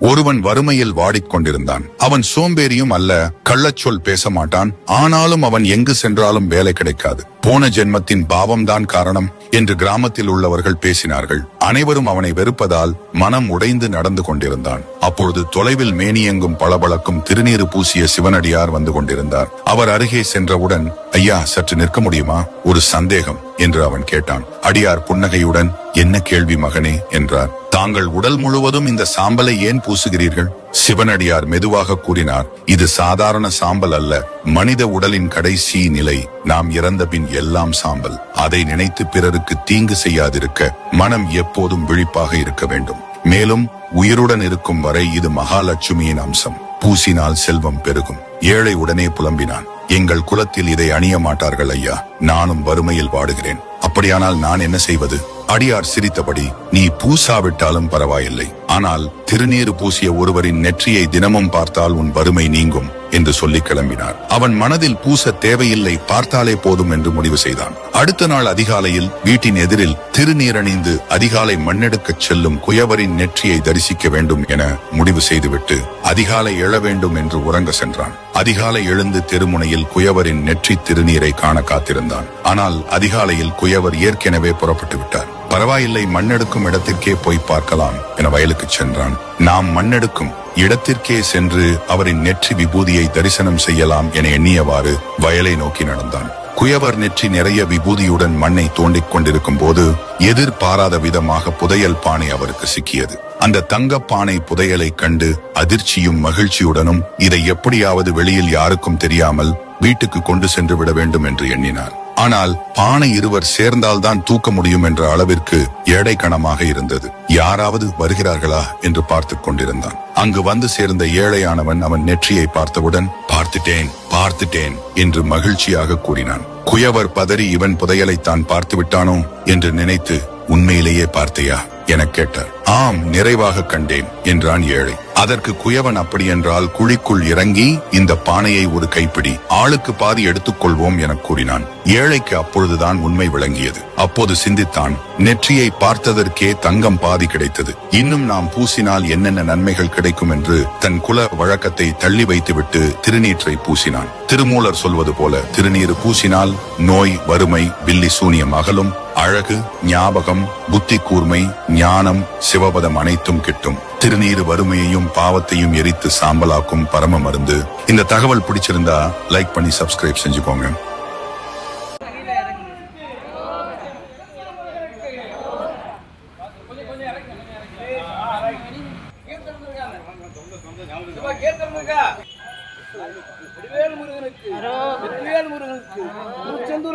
ஒருவன் வறுமையில் வாடிக்கொண்டிருந்தான். அவன் சோம்பேறியும் அல்ல, கள்ளச்சொல் பேச மாட்டான். ஆனாலும் அவன் எங்கு சென்றாலும் வேலை கிடைக்காது. போன ஜென்மத்தின் பாவம்தான் காரணம் என்று கிராமத்தில் உள்ளவர்கள் பேசினார்கள். அனைவரும் அவனை வெறுப்பதால் மனம் உடைந்து நடந்து கொண்டிருந்தான். அப்பொழுது தொலைவில் மேனியெங்கும் பளபளக்கும் திருநீறு பூசிய சிவனடியார் வந்து கொண்டிருந்தார். அவர் அருகே சென்றவுடன், ஐயா, சற்று நிற்க முடியுமா? ஒரு சந்தேகம் என்று அவன் கேட்டான். அடியார் புன்னகையுடன், என்ன கேள்வி மகனே என்றார். தாங்கள் உடல் முழுவதும் இந்த சாம்பலை ஏன் பூசுகிறீர்கள்? சிவனடியார் மெதுவாக கூறினார், இது சாதாரண சாம்பல் அல்ல, மனித உடலின் கடைசி நிலை. நாம் இறந்த பின் எல்லாம் சாம்பல். அதை நினைத்து பிறருக்கு தீங்கு செய்யாதிருக்க மனம் எப்போதும் விழிப்பாக இருக்க வேண்டும். மேலும் உயிருடன் இருக்கும் வரை இது மகாலட்சுமியின் அம்சம். பூசினால் செல்வம் பெருகும். ஏழை உடனே புலம்பினான், எங்கள் குலத்தில் இதை அணிய மாட்டார்கள் ஐயா. நானும் வறுமையில் வாடுகிறேன். அப்படியானால் நான் என்ன செய்வது? அடியார் சிரித்தபடி, நீ பூசாவிட்டாலும் பரவாயில்லை. ஆனால் திருநீறு பூசிய ஒருவரின் நெற்றியை தினமும் பார்த்தால் உன் வறுமை நீங்கும் என்று சொல்லி கிளம்பினார். அவன் மனதில் பூச தேவையில்லை, பார்த்தாலே போதும் என்று முடிவு செய்தான். அடுத்த நாள் அதிகாலையில் வீட்டின் எதிரில் திருநீரணிந்து அதிகாலை மண்ணெடுக்கச் செல்லும் குயவரின் நெற்றியை தரிசிக்க வேண்டும் என முடிவு செய்துவிட்டு அதிகாலை எழ வேண்டும் என்று உறங்க சென்றான். அதிகாலை எழுந்து தெருமுனையில் குயவரின் நெற்றி திருநீரை காண காத்திருந்தான். ஆனால் அதிகாலையில் குயவர் ஏற்கனவே புறப்பட்டு விட்டார். பரவாயில்லை, மண்ணெடுக்கும் இடத்திற்கே போய் பார்க்கலாம் என வயலுக்கு சென்றான். நாம் மண்ணெடுக்கும் இடத்திற்கே சென்று அவரின் நெற்றி விபூதியை தரிசனம் செய்யலாம் என எண்ணியவாறு வயலை நோக்கி நடந்தான். குயவர் நெற்றி நிறைய விபூதியுடன் மண்ணை தோண்டிக் கொண்டிருக்கும் போது எதிர்பாராத விதமாக புதையல் பானை அவருக்கு சிக்கியது. அந்த தங்கப்பானை புதையலை கண்டு அதிர்ச்சியும் மகிழ்ச்சியுடனும் இதை எப்படியாவது வெளியில் யாருக்கும் தெரியாமல் வீட்டுக்கு கொண்டு சென்று விட வேண்டும் என்று எண்ணினார். ஆனால் பானை இருவர் சேர்ந்தால்தான் தூக்க முடியும் என்ற அளவிற்கு எடை கனமாக இருந்தது. யாராவது வருகிறார்களா என்று பார்த்து கொண்டிருந்தான். அங்கு வந்து சேர்ந்த ஏழையானவன் அவன் நெற்றியை பார்த்தவுடன், பார்த்துட்டேன் என்று மகிழ்ச்சியாக கூறினான். குயவர் பதறி, இவன் புதையலை தான் பார்த்து விட்டானோ என்று நினைத்து, உண்மையிலேயே பார்த்தையா என கேட்டார். ஆம், நிறைவாக கண்டேன் என்றான் ஏழை. அதற்கு குயவன், அப்படியென்றால் குழிக்குள் இறங்கி இந்த பானையை ஒரு கைப்பிடி, ஆளுக்கு பாதி எடுத்துக்கொள்வோம் என கூறினான். ஏழைக்கு அப்பொழுதுதான் உண்மை விளங்கியது. அப்போது சிந்தித்தான், நெற்றியை பார்த்ததற்கே தங்கம் பாதி கிடைத்தது. இன்னும் நாம் பூசினால் என்னென்ன நன்மைகள் கிடைக்கும் என்று தன் குல வழக்கத்தை தள்ளி வைத்துவிட்டு திருநீற்றை பூசினான். திருமூலர் சொல்வது போல திருநீறு பூசினால் நோய், வறுமை, பில்லி சூனியம் அகலும். அழகு, ஞாபகம், புத்தி கூர்மை, ஞானம், சிவபதம் அனைத்தும் கிட்டும். திருநீறு வறுமையையும் பாவத்தையும் எரித்து சாம்பலாக்கும் பரம மருந்து. இந்த தகவல் பிடிச்சிருந்தா லைக் பண்ணி சப்ஸ்கிரைப் செஞ்சுக்கோங்க.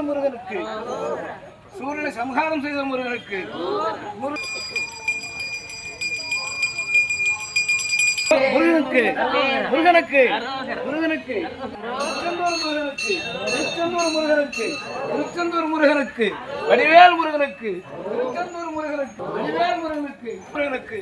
முருகனுக்கு, சூரியனை சம்ஹாரம் செய்த முருகனுக்கு, முருகனுக்கு முருகனுக்கு முருகனுக்கு திருச்செந்தூர் முருகனுக்கு, திருச்செந்தூர் முருகனுக்கு, வடிவேல் முருகனுக்கு, திருச்செந்தூர் முருகனுக்கு, வடிவேல் முருகனுக்கு, முருகனுக்கு.